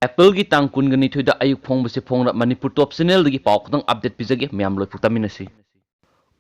Apple की tang kun gani thoida ayuk phong base phong na Manipur top channel dagi paw khotang update pijage myam loi taminasi.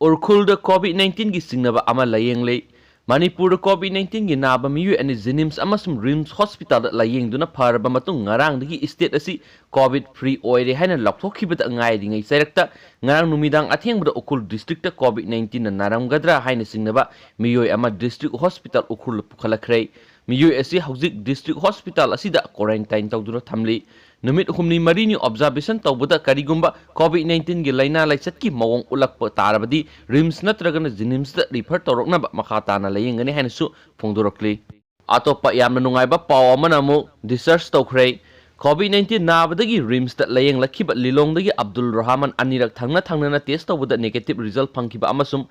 Urkhul da COVID-19 gi singnaba ama layeng lei Manipur da COVID-19 gi naba miyu ani Jenims amasum Rims hospital da layeng duna pharaba matung ngarang dagi state asi COVID free oire haina lokthokhiba da ngai dingai sairakta ngarang numidang athengba da Ukul district da COVID-19 na naramgadra haina singnaba miyu ama district hospital Ukul pukhalakhrei Miyu asi hauzik district hospital asida quarantine tawduna thamli numit humni marini observation tawbada karigumba COVID-19 gi laina laisat ki mawong ulakpa tarabadi Rims natragana Jenims da refer tawrokna makhatana layengani hainasu phongdorokli atopa yamna nungaiba paw amana mu research tawkhrei COVID-19 nabadagi Rims da layeng lakhiba lilongdagi Abdul Rahman anirak thangna test tawbada negative result phangkiba amasum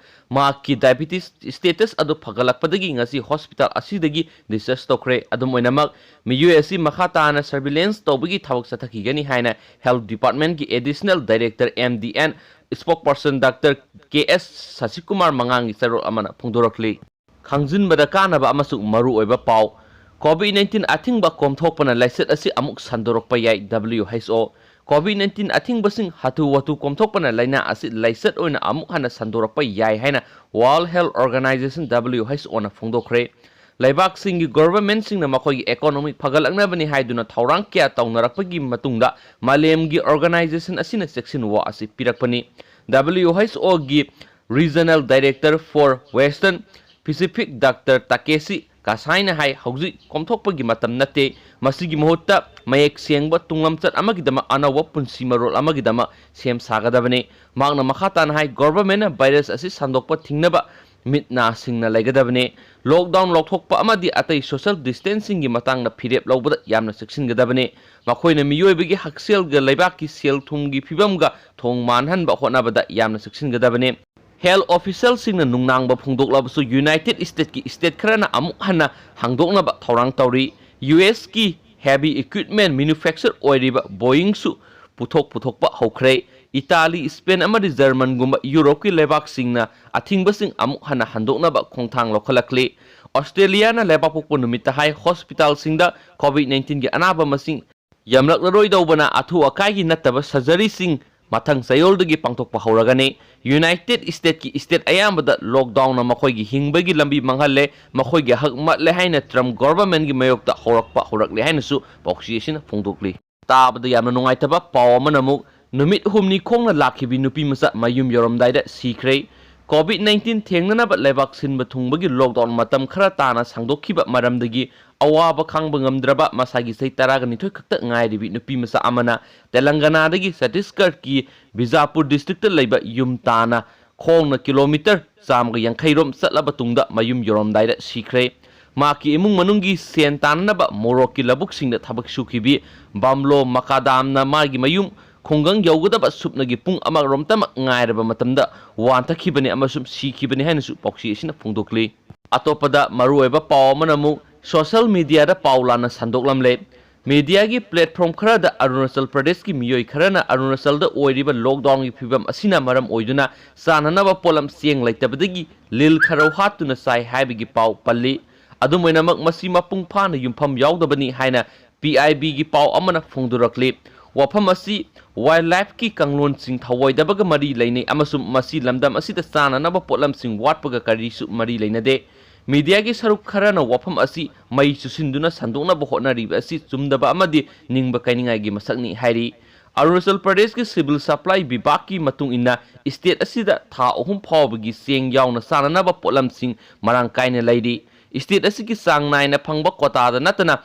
ki diabetes status adu phagalakpadagi ngasi hospital asidagi research tawkre adum oinamak MUSC makhatana surveillance tawbagi thawak sathakigani haina health department ki additional director MDN spokesperson Dr. KS Sasikumar mangangi saro amana phongdorokli khangjinbada kanaba amasung maru oiba paw COVID-19 athingba komthokpana laiset asi amuk sandorokpa yai WHO COVID-19 athingba hatu watu komthokpana laina asi laiset oina amuk hana sandorokpa yai haina World Health Organization WHO na phongdokre laibak singi government singna makhoi economic phagalaknabani haiduna thawrang kya tawnarakpagi matungda malemgi organization asina section wa asi pirakpani WHO gi regional director for Western Pacific Dr. Takeshi Kasaina hai hauji komthokpagi matam nate masigi mohutta mayek siengba tunglamchat amagidama anauba punsi marol amagidama sem sagadabane magna makhatan hai government virus asi sandokpa thingnaba mitna singna laigadabane lockdown lokthokpa amadi atai social distancing gi matangna phirep lobada yamna seksingadabane makhoina miyoibagi haksel ga laibaki sel thumgi phibamga thong manhanba honabada yamna seksingadabane Health official singna nungnangba phungdoklabasu United States ki state kharana amuk hana hangdoknaba thawrang tawri US ki heavy equipment manufacturer oiriba Boeing su puthokpa hokre Italy Spain amadi German gumba Europe ki lebak singna athingba sing amuk hana handoknaba khongthang lokhalakli Australia na lebak pokpo numita hai hospital singda COVID-19 gi anaba masing yamlaklaroi dawbana athu akai gi nataba surgery sing mathang sayoldagi pangthokpa hauragani United States ki state ayambada lockdown na makhoigi hingbagi lambi manghalle makhoigi hakmatle haina Trump government gi mayokta horakle haina su boxation phongdokli tabada yamna nungaitaba paw amanamu numit humni khongna lakhibi nupi masa mayum yaoramdeida sikhrei COVID-19 thengnanaba lebak sinba thungbagi lockdown matam khara tana sangdokhiba maramdagi awaba khangba ngamdraba masagi sei taragani thoi khakta ngairibi nupi masa amana Telangana dagi Chhattisgarh ki Bijapur district laiba yum tana khongna kilometer samga yankhairom satlaba tungda mayum yaoramdeida sikhrei maki imung manunggi sen tananaba moroki labuk singda thabak sukhibi bamlo makadamna magi mayum khonggang yaugadaba supnagi pung amarom tama ngairaba matamda wantakhibani amasum sikhibani hainasu poksi asina phungdokli atopada maruoiba paw manamu social media da paulana sandoklamle media gi platform khara da Arunachal Pradesh ki miyoi kharana Arunachal da oiriba lockdown gi phibam asina maram oiduna sananaba polam sieng laitabadagi lil kharau hatuna sai haibigi paw palli adumoinamak masi mapung phana yumpham yaudabani haina PIB gi paw amana phungdurakli wafam asi wildlife ki kanglon sing thawoidabaga mari lainai amasum masi lamdam asida sananaba polam sing watpaga karisu mari lainade media gi saruk kharana wafam asi mai susinduna sandokna bohonari asi chumdaba amadi ningba kainingai gi masakni hairi Arunachal Pradesh ki civil supply vibhag ki matung inna state asida tha ohum phawbagi seng yauna sananaba polam sing marang kaina lairi state asiki sang naina phangba kota da natana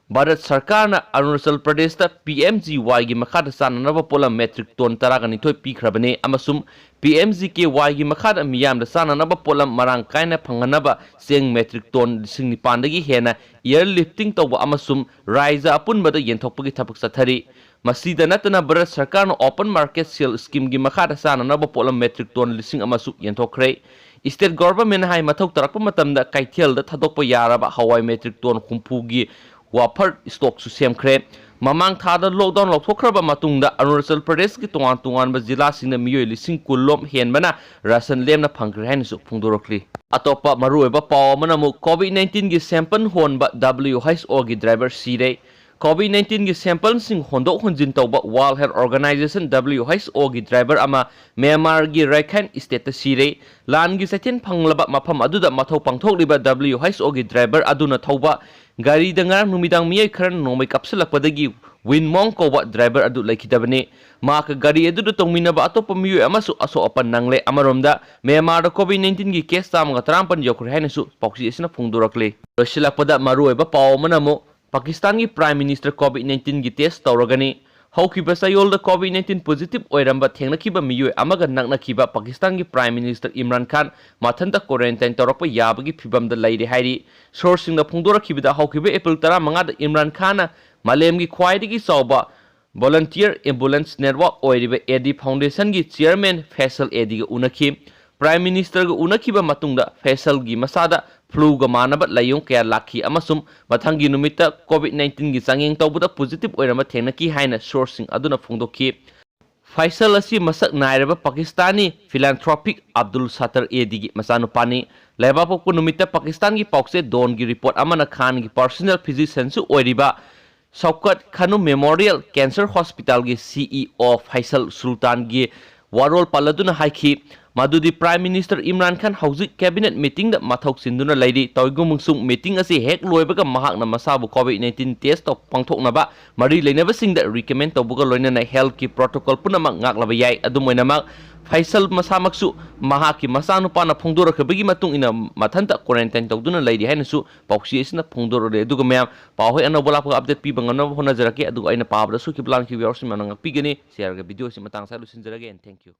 Bharat Sarkar na Arunachal Pradesh ta PMGY gi makhada sananaba polam metric ton taragani thoi pikhrabane amasum PMGKY gi makhada miyam da sananaba polam marang kaina phanganaba seng metric ton 9,000 dagi hena airlifting tawba amasum raija apunbada yenthokpagi thabak sathari masida natana Bharat Sarkar na open market sale scheme gi makhada sananaba polam metric ton 1,000 yenthokre state government hai mathok tarakpa matamda kaithel da thadokpa yaraba hawai metric ton 60 gi wafar stock su semkhre mamang thada lockdown lokthokraba matungda Arunachal Pradesh ki tongan ba jila singna miyoi lising kulom henbana ration lemna phangkhre haina su phungdorokli atopa maruoiba paw manamu COVID-19 gi sample honba WHO gi driver sire COVID-19 की sample Singh होंदोक होंजिन तौबा world health organisation WHO की driver अमा Myanmar की राइखान state सिरे लान की सैथिन फंगलबा मफम अदुदा मथौ पांथोकलिबा WHO की driver अदुना थौबा गाड़ी दंगा नुमिदांग मियै खरन नोमै कपसलकपदगी विनमोंग कोबा ड्राइवर अदु लैखिदबने माक गाड़ी अदुदा तोंमिनबा अतोप मियै अमसु असो अपन नंगले अमरोमदा म्यांमार COVID-19 की केस तामगा तरांपन योखरे हाइनसु पॉक्सी एसिना फोंदोरकले रशिलकपदा मारू ओइबा पाव मनमो पाकिस्तान की प्राइम मिनिस्टर COVID-19 की टेस्ट तौरगनी हौखिबा सयोल COVID-19 पॉजिटिव ओइरंबा थेंगनखिबा मियोय अमगा नकनखिबा पाकिस्तान की प्राइम मिनिस्टर इमरान खान माथंता क्वारंटाइन तौरप याबगी फिबम द लैरे हाइरी सोर्सिंग द फोंदोरखिबा हौखिबा एप्रिल 15 द इमरान खान मालेम की ख्वाइदगी चौबा वॉलंटियर एम्बुलेंस नेटवर्क ओइरिबा एडी फाउंडेशन की चेयरमैन फैसल एडी उनखि प्राइम मिनिस्टर उनखिबा मतुंगदा फैसल की मसादा फ्लू ग मानब लायों क्या लाखी अमसुम मथंगी नुमित COVID-19 की चांगेंग तौबदा पॉजिटिव ओइरम थेंगनकी हाइना सोर्सिंग अदुना फोंदोखि फैसल असी मसक नायरबा पाकिस्तानी फिलांथ्रोपिक अब्दुल सत्तर एदी की मचानुपानी लेबापोकु नुमित पाकिस्तान की पौक्से डॉन की रिपोर्ट अमना खान की पर्सनल फिजिशियन सु ओइरिबा Shaukat Khanum memorial cancer hospital की CEO फैसल सुल्तान की वारोल पलदुना हाइखि मादुदी प्राइम मिनिस्टर इमरान खान हौजिक कैबिनेट मीटिंग द मथौक सिंदुना लैरी तौगुमुंगसुंग मीटिंग असी हेक लोइबगा महाकना मसाबु COVID-19 टेस्ट तौ पांथोकनबा मरी लेनबसिंग द रिकमेंड तौबुगा लोइनना हेल्थ की प्रोटोकॉल पुनमक ngakलबा याय अदुमोइनमक फैसल मसामकसु महाकी मसानुपाना फोंदोरखबगी मतुंग इना मथंता क्वारंटाइन तौदुना लैरी हाइनसु पौक्सी एसिना फोंदोररे अदुगा मैम पाहोय अनौबलाप अपडेट पीबंगन होनजरके अदुगा आइना पाबदसु किबलान की व्यूअर्स मनंग ngakpigani शेयर ग वीडियो सि मतंग सालु सिंजरगे एंड थैंक यू।